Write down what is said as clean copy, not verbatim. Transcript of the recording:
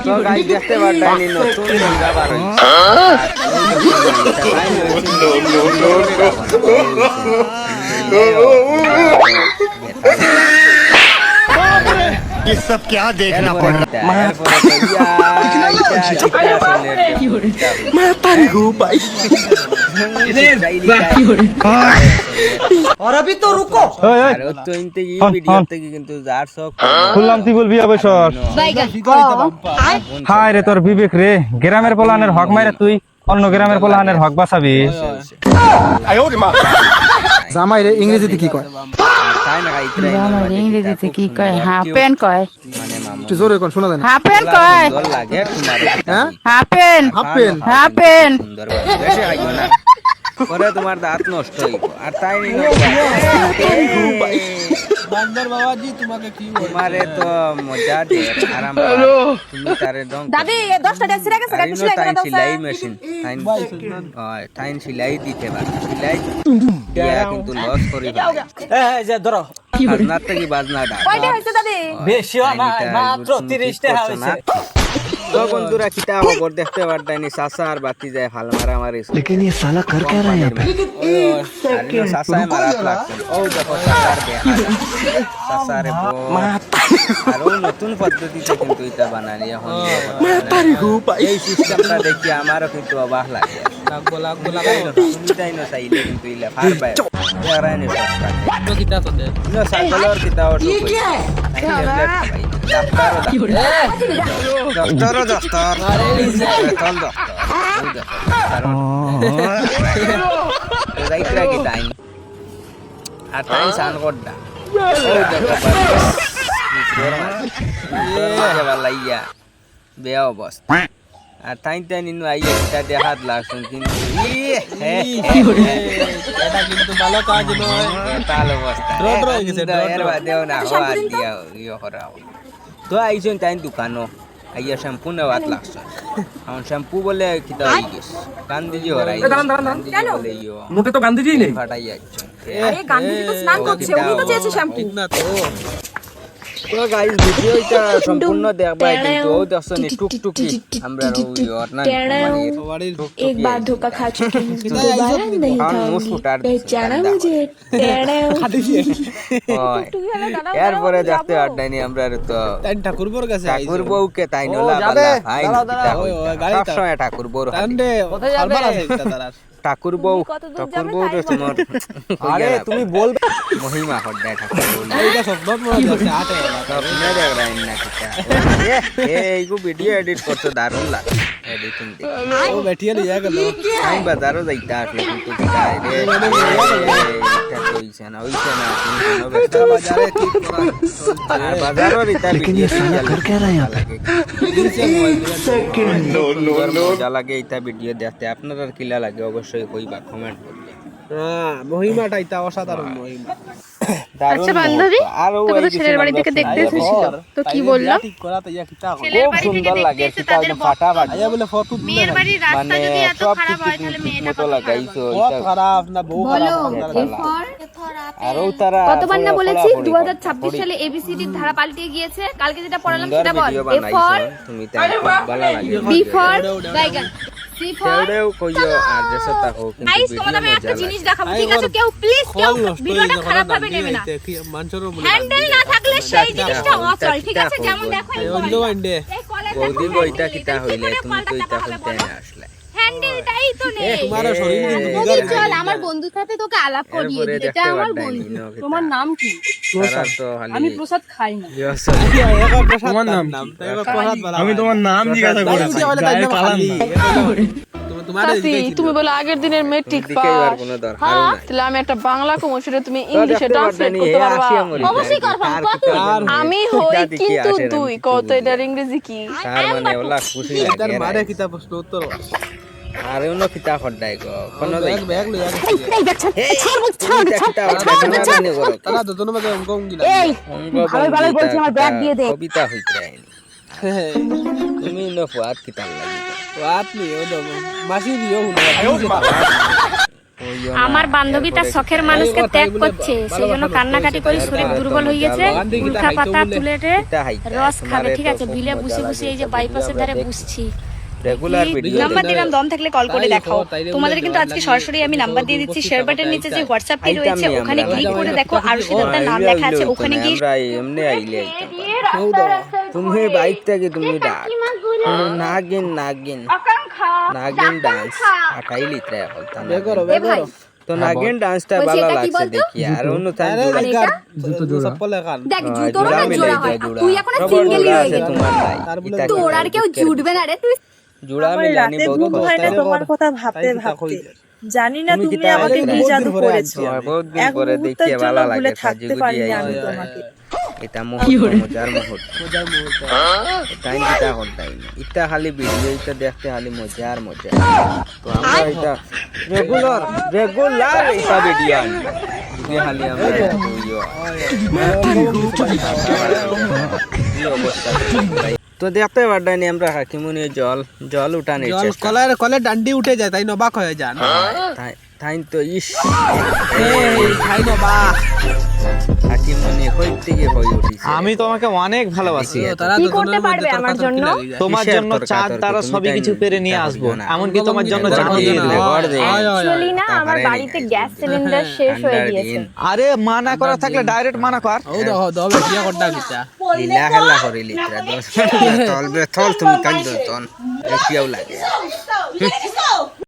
তো গাইস দেখতে পারতানি নতুন গঙ্গা বার হইছে ये सब क्या देखना पड़ रहा मैं तारी हूँ भाई और अभी तो रुको খুললাম তুই বলবি অবসর হায় রে তোর বিবেক রে গ্রামের পোলানের হক মাইরা তুই অন্য গ্রামের পোলানের হক বাঁচাবি জামাই রে ইংরেজিতে কি কয়? ইংরেজিতে কি কয়? হাফ প্যান্ট কয়। একটু জোরে কোন শোনা যায় না। হাফ প্যান্ট কয়। হ্যাঁ half pant half pant half pant পরে তোমার দাঁত নষ্ট হইব আর তাই বান্দর বাবাজি তোমাকে কি তোমারে তো মজা দে আরাম তুমি তারে দম দাদি 10টা ট্যাক্সি রেখেছে গাড়ি সিলাই করে দাও সিলাই মেশিন টাইন সিলাই দিতে পারে সিলাই দিয়া কিন্তু লস করিবা এই যে ধরো বাজনা থেকে বাজনা দা কয়টা হইছে দাদি? বেশি না মাত্র 30 টাকা হইছে তো বন্ধুরা কিতা খবর দেখতে পারতানি সাসা আর বাতি যায় ফাল মারামারি लेकिन ये साला कर क्या रहा है यहाँ पे সাসায় মারাত লাগছে ও দেখো সাসার দেখা সাসারে আর ও নতুন পদ্ধতিতে কিন্তু এটা বানালি এখন मैं तारी हूँ भाई এই সিস্টেমটা দেখি আমারও কিন্তু অবাক লাগে তাই না চাইলে কিন্তু ইলে ফার পায় এরাই নে সস্তা তো কিটা তো দে না সাইকেলের কিতা অটো ডক্টর ডক্টর আরে বেতন ডক্টর রাইটরা কি টাইম আর টাইম সান করডা ওই দেখো বালাইয়া বেয়া অবস্থা আর টাইম টাইম ইনু আইয়া কিটা দেখাত লাগছুন কিন্তু এটা কিন্তু ভালো কাজ নয় তাল অবস্থা ড্রপ রয়ে গেছে এর বাদেও না হওয়া দিয়া ইয়ে করা তো আইছুন টাইম দোকানো আইয়া শ্যাম্পু নেওয়াত লাগছে এখন শ্যাম্পু বলে কিতা হয়ে গেছে গান্ধীজি হরাই বলে ইয়ো মুখে তো গান্ধীজি নেই ফাটাই যাচ্ছে আরে গান্ধীজি তো স্নান করছে উনি তো চেয়েছে শ্যাম্পু না তো তো গাইস ভিডিওটা সম্পূর্ণ দেখবা কিন্তু ও দর্শনে টুকটুকি আমরা ওই অর্না বাড়ির एक बार धोखा खा चुकी हूँ दोबारा नहीं खाऊंगी पहचाना मुझे এরপরে দেখতে পারতানি আমরা তো তাই ঠাকুরপুর কাছে ঠাকুর বউকে তাই নলা ভাই সবসময় ঠাকুর বউ আন্ডে হালবার আছে এটা তারা ঠাকুর বউ তো তোমার আরে তুমি বলবে মহিমা হড্ডা ঠাকুর বউ এইটা সব মনে আছে আটে স্বপ্নে দেখ রাইন না কিটা এইগো ভিডিও এডিট করতে দারুণ লাগে এডিটিং দে ও বেটিয়ে লিয়া গেল আমি বাজারও যাইতা আসলে কিন্তু কিটাই রে এটা কইছে না বাজারে ঠিক করা আর বাজারও রিতা लेकिन ये साला कर क्या रहा है यहाँ पे মজা লাগে এটা ভিডিও দেখতে আপনাদের কিলা লাগে অবশ্যই কইবা কমেন্ট করবে হ্যাঁ মহিমাটা এটা অসাধারণ মহিমা আচ্ছা বান্ধবী তোকে তো ছেলের বাড়ি থেকে দেখতে এসেছিল তো কি বললাম ঠিক করা তো ইয়া কিটা ছেলের খুব বাড়ি থেকে সুন্দর দেখতে লাগে এসে সেটা তাদের ফাটা ফাটা আয়া বলে ফটো তুলে মেয়ের বাড়ির রাস্তা মানে যদি এত সব খারাপ হয় কিছু তাহলে মেয়েটা মতো লাগাইছো বহুত খারাপ না বউ খারাপ আর ও তারা কতবার না বলেছি 2026 সালে এবিসিডি ধারা পাল্টে গিয়েছে কালকে যেটা পড়ালাম সেটা বল এ ফর তুমি তাই ভালো লাগে বি ফর বাইগান সি ফর কেউও কইও আর যেসব তা হোক কিন্তু গাইস তোমাদের আমি একটা জিনিস দেখাবো ঠিক আছে কেউ প্লিজ কেউ ভিডিওটা খারাপ ভাবে নেবে না মানুষেরও বলে হ্যান্ডেল না থাকলে সেই জিনিসটা অচল ঠিক আছে যেমন দেখো এই অন্য আন্ডে বৌদি বইটা কিতা হইলে তুমি তো এটা হইতে না আসলে হ্যান্ডেলটাই তো নেই তোমার শরীর কিন্তু বলি চল আমার বন্ধুর সাথে তোকে আলাপ করিয়ে এরপরে দিই এটা দেখতে আমার পারতাম বন্ধু ইনো তোমার নাম কি তারা তো আমি প্রসাদ খাই না তোমার নাম আমি তোমার নাম জিজ্ঞাসা করেছি গায়ের কালার না তোমার তুমি বলে আগের দিনের মেট্রিক দিকেই আর পাস কোনো দরকার নাই তাহলে আমি একটা বাংলা কমো সেটা তুমি ইংলিশে ট্রান্সলেট করতে পারবা অবশ্যই করবো আমি হই কিন্তু তুই কত এটার ইংরেজি কি তার মানে ওলা খুশি তার লাগে মারে কিতা প্রশ্ন উত্তর আর অন্য কিতা খড্ডাই গো কোন ব্যাগ ব্যাগ লইয়া তারা দুজন মধ্যে অঙ্ক গিলা ভালো ভালো বলছি আমার ব্যাগ দিয়ে দে কবিতা হইতে আইনি তুমি নো ফুয়াত কিতা লাগি বাত নি ও দম মাসি দিও হুনা ওই আমার বান্ধবী তার শখের মানুষকে ত্যাগ করছে, সেই জন্য কান্নাকাটি করে শরীর দুর্বল হয়ে গেছে। উল্কা পাতা তুলে রস খাবে, ঠিক আছে? বিলে বসে বসে এই যে বাইপাসের ধারে বসছি। রেগুলার ভিডিও নাম্বার দিলাম, দম থাকলে কল করে দেখাও। তোমাদের কিন্তু আজকে সরাসরি আমি নাম্বার দিয়ে দিচ্ছি। শেয়ার বাটনের নিচে যে হোয়াটসঅ্যাপটি রয়েছে ওখানে ক্লিক করে দেখো, আরুষি দত্তার নাম লেখা আছে, ওখানে গিয়ে আমরা এমনি আইলে তুমি বাইক থেকে তুমি ডাক নাগিন নাগিন নাগিন ডান্স আটাই লিত্রে হলতা তো নাগিন ডান্সটা ভালো লাগছে দেখি। আর অন্য টাইম চপ্পলে খান দেখ জুতোর না জোড়া হয়, তুই এখন সিঙ্গেলই হয়ে গেছিস। তোমার নাই তোর আর কেউ জুটবে না রে, তুই জুড়া মিলানি বহুত হয় না তোমার কথা ভাবতে ভাবতে। জানি না তুমি আমাকে কি জাদু করেছো, বহুত দিন এক পরে মুহূর্তের দেখি জন্য ভালো ভুলে লাগে থাকতে পারিনি আমি তোমাকে। এটা মজার মুহূর্ত টাইম কিটা হল টাইম ইটা খালি ভিডিও ইটা দেখতে খালি মজার মজা। তো আমরা এটা রেগুলার এটা ভিডিও আনি যদি খালি আমরা তো দেখতে পারদানি আমরা হাকিমুনি জল উঠানোর চেষ্টা কলের ডান্ডি উঠে যায়, তাই নবাক হয়ে যান। তাই তো ইস খাই নবা হাকিমুনি কই থেকে হয়ে উঠিছে। আমি তোমাকে অনেক ভালোবাসি, তারা কি করতে পারবে আমার জন্য? তোমার জন্য চাঁদ তারা সবই কিছু পেরে নিয়ে আসবো, এমনকি তোমার জন্য জানো দিয়ে দেবো। অ্যাকচুয়ালি না আমার বাড়িতে গ্যাস সিলিন্ডার শেষ হয়ে গিয়েছে। আরে মানা করা থাকলে ডাইরেক্ট মানা কর। ও দেখো দবে বিয়া করটা কিটা লীলা খেলা করে লিত্রা তলবে থল তুমি কান্দ তন কিয়াও লাগে।